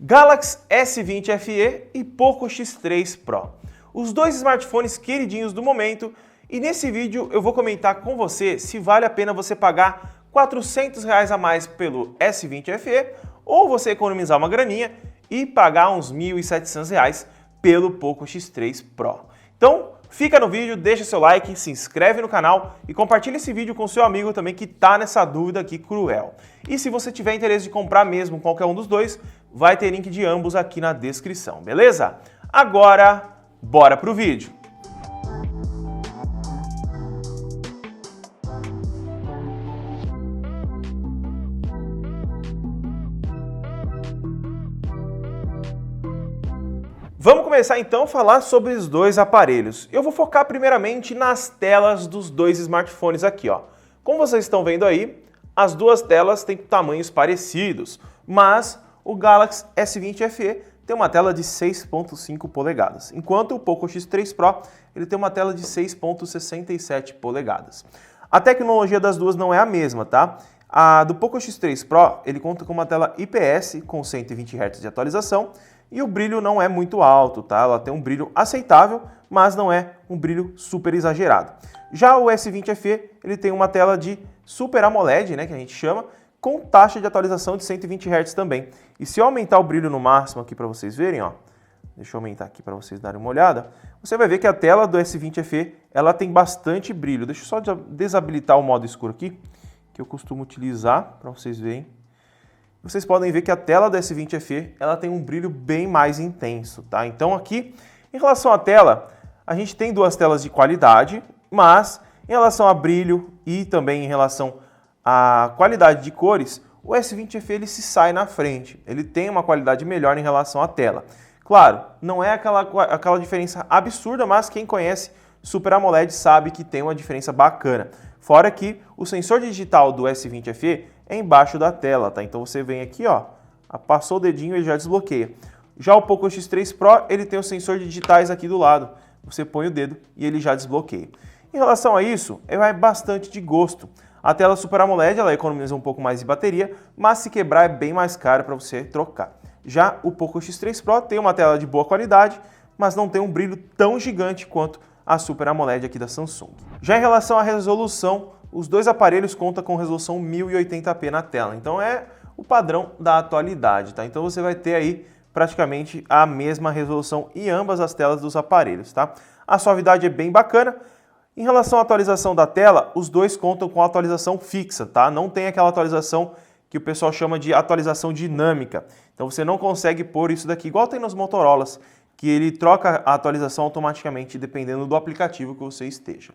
Galaxy S20 FE e Poco X3 Pro. Os dois smartphones queridinhos do momento, e nesse vídeo eu vou comentar com você se vale a pena você pagar R$400 a mais pelo S20 FE ou você economizar uma graninha e pagar uns R$1.700 pelo Poco X3 Pro. Então, fica no vídeo, deixa seu like, se inscreve no canal e compartilha esse vídeo com seu amigo também que tá nessa dúvida aqui cruel. E se você tiver interesse de comprar mesmo qualquer um dos dois, vai ter link de ambos aqui na descrição, beleza? Agora, bora pro vídeo! Vamos começar então a falar sobre os dois aparelhos. Eu vou focar primeiramente nas telas dos dois smartphones aqui, ó. Como vocês estão vendo aí, as duas telas têm tamanhos parecidos, mas o Galaxy S20 FE tem uma tela de 6.5 polegadas, enquanto o Poco X3 Pro ele tem uma tela de 6.67 polegadas. A tecnologia das duas não é a mesma, tá? A do Poco X3 Pro ele conta com uma tela IPS com 120 Hz de atualização e o brilho não é muito alto, tá? Ela tem um brilho aceitável, mas não é um brilho super exagerado. Já o S20 FE ele tem uma tela de Super AMOLED, né, que a gente chama, com taxa de atualização de 120 Hz também. E se eu aumentar o brilho no máximo aqui para vocês verem, ó, deixa eu aumentar aqui para vocês darem uma olhada, você vai ver que a tela do S20 FE ela tem bastante brilho. Deixa eu só desabilitar o modo escuro aqui, que eu costumo utilizar para vocês verem. Vocês podem ver que a tela do S20 FE ela tem um brilho bem mais intenso, tá? Então aqui, em relação à tela, a gente tem duas telas de qualidade, mas em relação a brilho e também em relação à qualidade de cores, o S20 FE ele se sai na frente. Ele tem uma qualidade melhor em relação à tela. Claro, não é aquela diferença absurda, mas quem conhece Super AMOLED sabe que tem uma diferença bacana. Fora que o sensor digital do S20 FE é embaixo da tela, tá? Então você vem aqui, ó, passou o dedinho e ele já desbloqueia. Já o Poco X3 Pro, ele tem os sensores digitais aqui do lado. Você põe o dedo e ele já desbloqueia. Em relação a isso, vai bastante de gosto. A tela Super AMOLED, ela economiza um pouco mais de bateria, mas se quebrar é bem mais caro para você trocar. Já o Poco X3 Pro tem uma tela de boa qualidade, mas não tem um brilho tão gigante quanto a Super AMOLED aqui da Samsung. Já em relação à resolução, os dois aparelhos contam com resolução 1080p na tela, então é o padrão da atualidade, tá? Então você vai ter aí praticamente a mesma resolução em ambas as telas dos aparelhos, tá? A suavidade é bem bacana. Em relação à atualização da tela, os dois contam com atualização fixa, tá? Não tem aquela atualização que o pessoal chama de atualização dinâmica. Então você não consegue pôr isso daqui, igual tem nos Motorolas, que ele troca a atualização automaticamente dependendo do aplicativo que você esteja.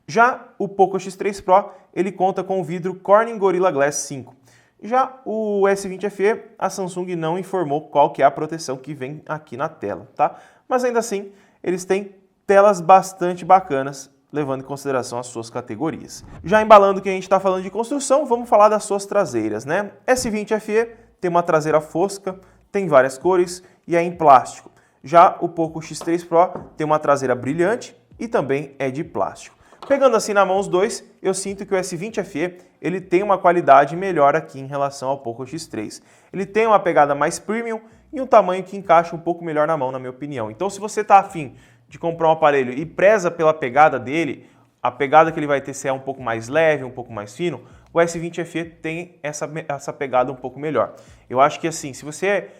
Já o Poco X3 Pro, ele conta com o vidro Corning Gorilla Glass 5. Já o S20 FE, a Samsung não informou qual que é a proteção que vem aqui na tela, tá? Mas ainda assim, eles têm telas bastante bacanas, levando em consideração as suas categorias. Já embalando que a gente está falando de construção, vamos falar das suas traseiras, né? S20 FE tem uma traseira fosca, tem várias cores e é em plástico. Já o Poco X3 Pro tem uma traseira brilhante e também é de plástico. Pegando assim na mão os dois, eu sinto que o S20 FE ele tem uma qualidade melhor aqui em relação ao Poco X3. Ele tem uma pegada mais premium e um tamanho que encaixa um pouco melhor na mão, na minha opinião. Então se você está afim de comprar um aparelho e preza pela pegada dele, a pegada que ele vai ter se é um pouco mais leve, um pouco mais fino, o S20 FE tem essa pegada um pouco melhor. Eu acho que assim, se você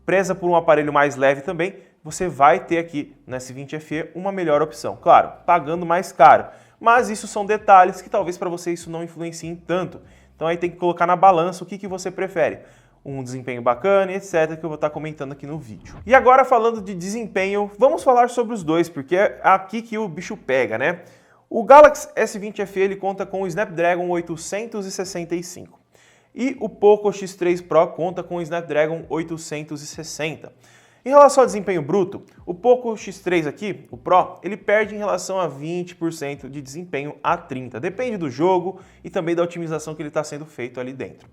preza por um aparelho mais leve também, você vai ter aqui no S20 FE uma melhor opção. Claro, pagando mais caro. Mas isso são detalhes que talvez para você isso não influencie tanto. Então aí tem que colocar na balança o que você prefere. Um desempenho bacana e etc, que eu vou estar comentando aqui no vídeo. E agora falando de desempenho, vamos falar sobre os dois, porque é aqui que o bicho pega, né? O Galaxy S20 FE ele conta com o Snapdragon 865 e o Poco X3 Pro conta com o Snapdragon 860. Em relação ao desempenho bruto, o Poco X3 aqui, o Pro, ele perde em relação a 20% de desempenho a 30%. Depende do jogo e também da otimização que ele está sendo feito ali dentro.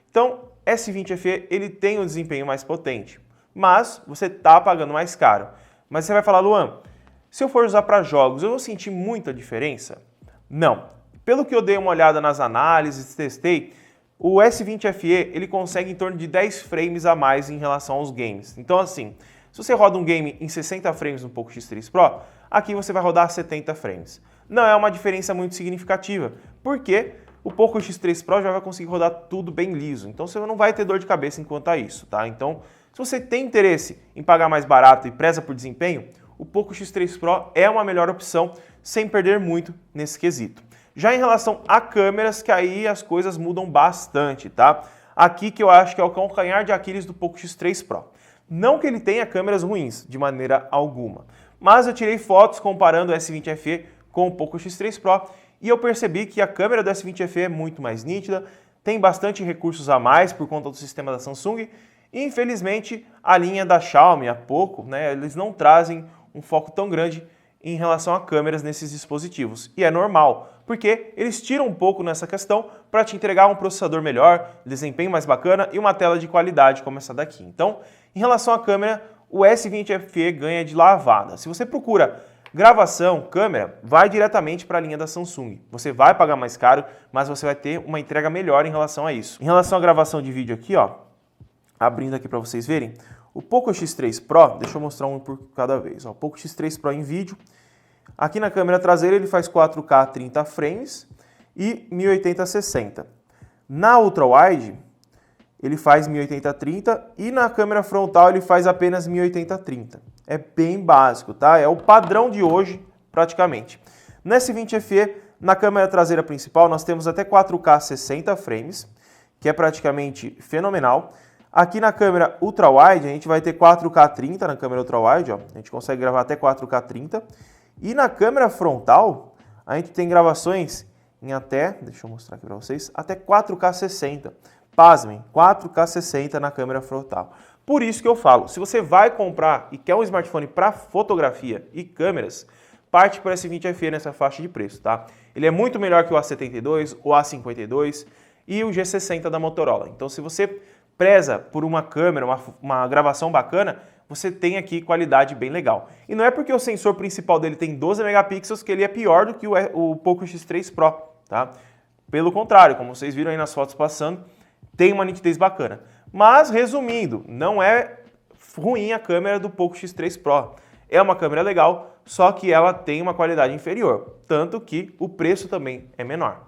Então, S20 FE ele tem um desempenho mais potente, mas você está pagando mais caro. Mas você vai falar, Luan, se eu for usar para jogos, eu vou sentir muita diferença? Não. Pelo que eu dei uma olhada nas análises, testei, O S20 FE ele consegue em torno de 10 frames a mais em relação aos games. Então assim, se você roda um game em 60 frames no Poco X3 Pro, aqui você vai rodar 70 frames. Não é uma diferença muito significativa, porque o Poco X3 Pro já vai conseguir rodar tudo bem liso. Então você não vai ter dor de cabeça enquanto a isso, tá? Então, se você tem interesse em pagar mais barato e preza por desempenho, o Poco X3 Pro é uma melhor opção sem perder muito nesse quesito. Já em relação a câmeras, que aí as coisas mudam bastante, tá? Aqui que eu acho que é o calcanhar de Aquiles do Poco X3 Pro. Não que ele tenha câmeras ruins, de maneira alguma. Mas eu tirei fotos comparando o S20 FE com o Poco X3 Pro e eu percebi que a câmera do S20 FE é muito mais nítida, tem bastante recursos a mais por conta do sistema da Samsung e infelizmente a linha da Xiaomi, a Poco, né, eles não trazem um foco tão grande em relação a câmeras nesses dispositivos. E é normal, porque eles tiram um pouco nessa questão para te entregar um processador melhor, desempenho mais bacana e uma tela de qualidade como essa daqui. Então, em relação à câmera, o S20 FE ganha de lavada. Se você procura gravação, câmera, vai diretamente para a linha da Samsung. Você vai pagar mais caro, mas você vai ter uma entrega melhor em relação a isso. Em relação à gravação de vídeo aqui, ó, abrindo aqui para vocês verem, o Poco X3 Pro, deixa eu mostrar um por cada vez, ó, o Poco X3 Pro em vídeo, aqui na câmera traseira ele faz 4K 30 frames e 1080-60. Na Ultra Wide ele faz 1080-30 e na câmera frontal ele faz apenas 1080-30. É bem básico, tá? É o padrão de hoje praticamente. No S20 FE, na câmera traseira principal nós temos até 4K 60 frames, que é praticamente fenomenal. Aqui na câmera Ultra Wide, a gente vai ter 4K 30 na câmera Ultra Wide, ó. A gente consegue gravar até 4K 30. E na câmera frontal, a gente tem gravações em até, deixa eu mostrar aqui para vocês, até 4K 60. Pasmem, 4K 60 na câmera frontal. Por isso que eu falo, se você vai comprar e quer um smartphone para fotografia e câmeras, parte para esse S20 FE nessa faixa de preço, tá? Ele é muito melhor que o A72, o A52 e o G60 da Motorola. Então, se você preza por uma câmera, uma gravação bacana, você tem aqui qualidade bem legal. E não é porque o sensor principal dele tem 12 megapixels que ele é pior do que o Poco X3 Pro, tá? Pelo contrário, como vocês viram aí nas fotos passando, tem uma nitidez bacana. Mas, resumindo, não é ruim a câmera do Poco X3 Pro. É uma câmera legal, só que ela tem uma qualidade inferior, tanto que o preço também é menor.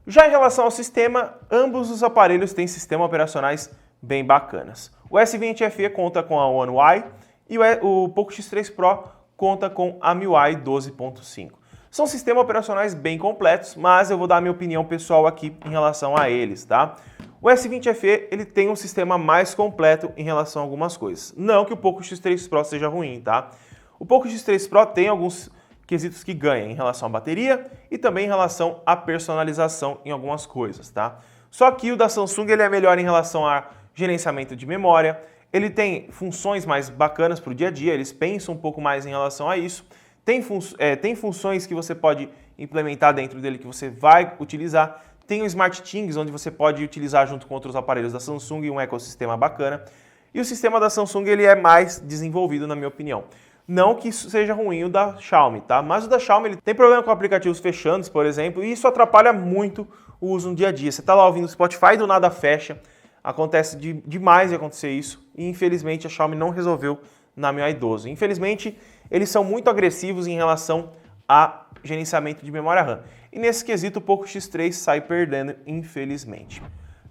Já em relação ao sistema, ambos os aparelhos têm sistemas operacionais bem bacanas. O S20 FE conta com a One UI e o Poco X3 Pro conta com a MIUI 12.5. São sistemas operacionais bem completos, mas eu vou dar a minha opinião pessoal aqui em relação a eles, tá? O S20 FE ele tem um sistema mais completo em relação a algumas coisas. Não que o Poco X3 Pro seja ruim, tá? O Poco X3 Pro tem alguns quesitos que ganham em relação à bateria e também em relação à personalização em algumas coisas, tá? Só que o da Samsung ele é melhor em relação a gerenciamento de memória, ele tem funções mais bacanas para o dia a dia, eles pensam um pouco mais em relação a isso, tem funções que você pode implementar dentro dele que você vai utilizar, tem o SmartThings, onde você pode utilizar junto com outros aparelhos da Samsung, um ecossistema bacana, e o sistema da Samsung ele é mais desenvolvido na minha opinião. Não que isso seja ruim o da Xiaomi, tá? Mas o da Xiaomi ele tem problema com aplicativos fechando, por exemplo, e isso atrapalha muito o uso no dia a dia. Você está lá ouvindo o Spotify e do nada fecha, acontece demais de acontecer isso, e infelizmente a Xiaomi não resolveu na MIUI 12. Infelizmente, eles são muito agressivos em relação a gerenciamento de memória RAM. E nesse quesito o Poco X3 sai perdendo, infelizmente.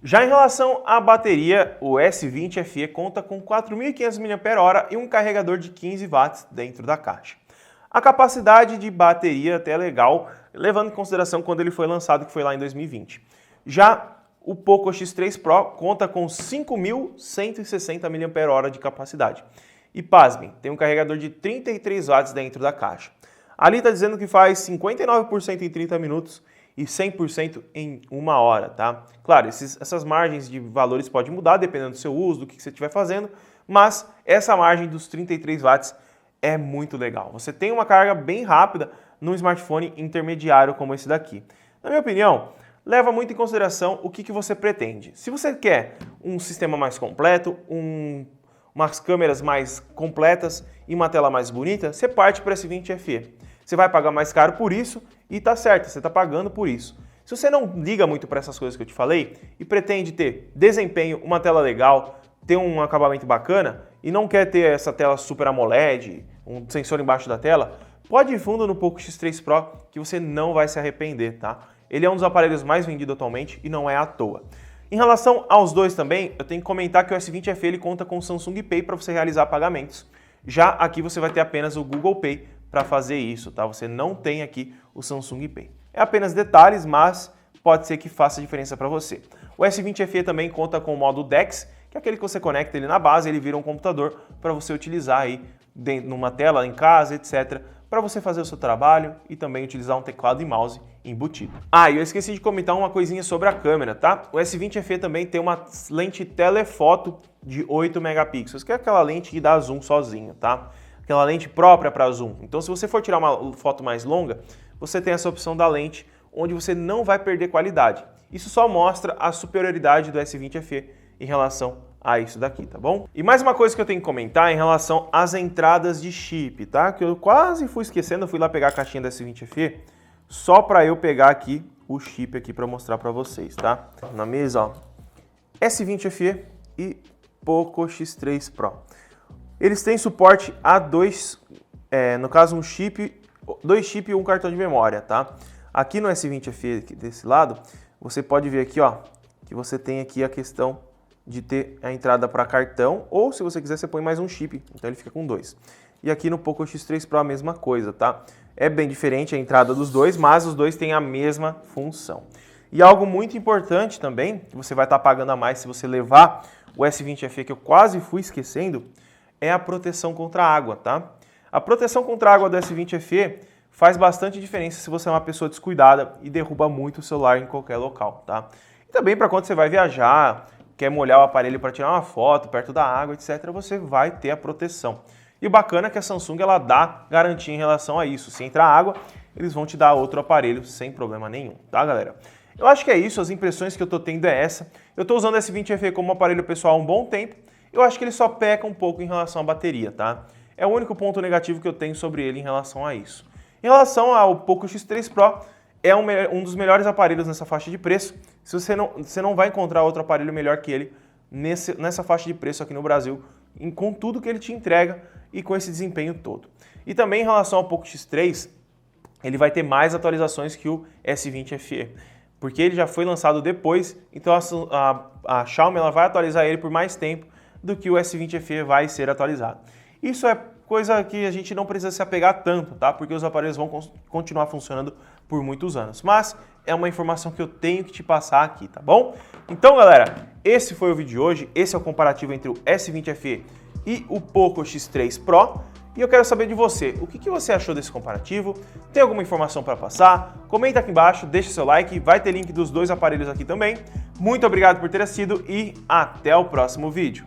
Já em relação à bateria, o S20 FE conta com 4.500 mAh e um carregador de 15 watts dentro da caixa. A capacidade de bateria até é legal, levando em consideração quando ele foi lançado, que foi lá em 2020. Já o Poco X3 Pro conta com 5.160 mAh de capacidade. E pasmem, tem um carregador de 33 watts dentro da caixa. Ali está dizendo que faz 59% em 30 minutos e 100% em 1 hora, tá? Claro, essas margens de valores podem mudar dependendo do seu uso, do que você estiver fazendo, mas essa margem dos 33 watts é muito legal. Você tem uma carga bem rápida num smartphone intermediário como esse daqui. Na minha opinião, leva muito em consideração o que você pretende. Se você quer um sistema mais completo, umas câmeras mais completas e uma tela mais bonita, você parte para esse S20 FE. Você vai pagar mais caro por isso e tá certo, você está pagando por isso. Se você não liga muito para essas coisas que eu te falei e pretende ter desempenho, uma tela legal, ter um acabamento bacana e não quer ter essa tela Super AMOLED, um sensor embaixo da tela, pode ir fundo no Poco X3 Pro que você não vai se arrepender, tá? Ele é um dos aparelhos mais vendidos atualmente e não é à toa. Em relação aos dois também, eu tenho que comentar que o S20 FE ele conta com o Samsung Pay para você realizar pagamentos. Já aqui você vai ter apenas o Google Pay para fazer isso, tá? Você não tem aqui o Samsung Pay. É apenas detalhes, mas pode ser que faça diferença para você. O S20 FE também conta com o modo DeX, que é aquele que você conecta ele na base, ele vira um computador para você utilizar aí numa tela, em casa, etc., para você fazer o seu trabalho e também utilizar um teclado e mouse embutido. Ah, e eu esqueci de comentar uma coisinha sobre a câmera, tá? O S20 FE também tem uma lente telefoto de 8 megapixels, que é aquela lente que dá zoom sozinho, tá? Aquela lente própria para zoom. Então, se você for tirar uma foto mais longa, você tem essa opção da lente, onde você não vai perder qualidade. Isso só mostra a superioridade do S20 FE em relação a isso daqui, tá bom? E mais uma coisa que eu tenho que comentar em relação às entradas de chip, tá? Que eu quase fui esquecendo, eu fui lá pegar a caixinha do S20 FE só para eu pegar aqui o chip aqui para mostrar para vocês, tá? Na mesa, ó, S20 FE e Poco X3 Pro. Eles têm suporte a dois, no caso dois chips e um cartão de memória, tá? Aqui no S20 FE desse lado, você pode ver aqui, ó, que você tem aqui a questão de ter a entrada para cartão, ou se você quiser você põe mais um chip, então ele fica com dois. E aqui no Poco X3 Pro a mesma coisa, tá? É bem diferente a entrada dos dois, mas os dois têm a mesma função. E algo muito importante também, que você vai estar pagando a mais se você levar o S20 FE, que eu quase fui esquecendo, é a proteção contra a água, tá? A proteção contra a água do S20 FE faz bastante diferença se você é uma pessoa descuidada e derruba muito o celular em qualquer local, tá? E também para quando você vai viajar, quer molhar o aparelho para tirar uma foto perto da água, etc., você vai ter a proteção. E o bacana é que a Samsung ela dá garantia em relação a isso. Se entrar água, eles vão te dar outro aparelho sem problema nenhum, tá, galera? Eu acho que é isso, as impressões que eu tô tendo é essa. Eu tô usando esse S20 FE como aparelho pessoal há um bom tempo. Eu acho que ele só peca um pouco em relação à bateria, tá? É o único ponto negativo que eu tenho sobre ele em relação a isso. Em relação ao Poco X3 Pro, é um dos melhores aparelhos nessa faixa de preço. Se você não vai encontrar outro aparelho melhor que ele nessa faixa de preço aqui no Brasil, com tudo que ele te entrega e com esse desempenho todo. E também em relação ao Poco X3, ele vai ter mais atualizações que o S20 FE, porque ele já foi lançado depois, então a Xiaomi ela vai atualizar ele por mais tempo do que o S20 FE vai ser atualizado. Isso é coisa que a gente não precisa se apegar tanto, tá? Porque os aparelhos vão continuar funcionando por muitos anos. Mas é uma informação que eu tenho que te passar aqui, tá bom? Então, galera, esse foi o vídeo de hoje. Esse é o comparativo entre o S20 FE e o Poco X3 Pro. E eu quero saber de você, o que você achou desse comparativo? Tem alguma informação para passar? Comenta aqui embaixo, deixa seu like, vai ter link dos dois aparelhos aqui também. Muito obrigado por ter assistido e até o próximo vídeo.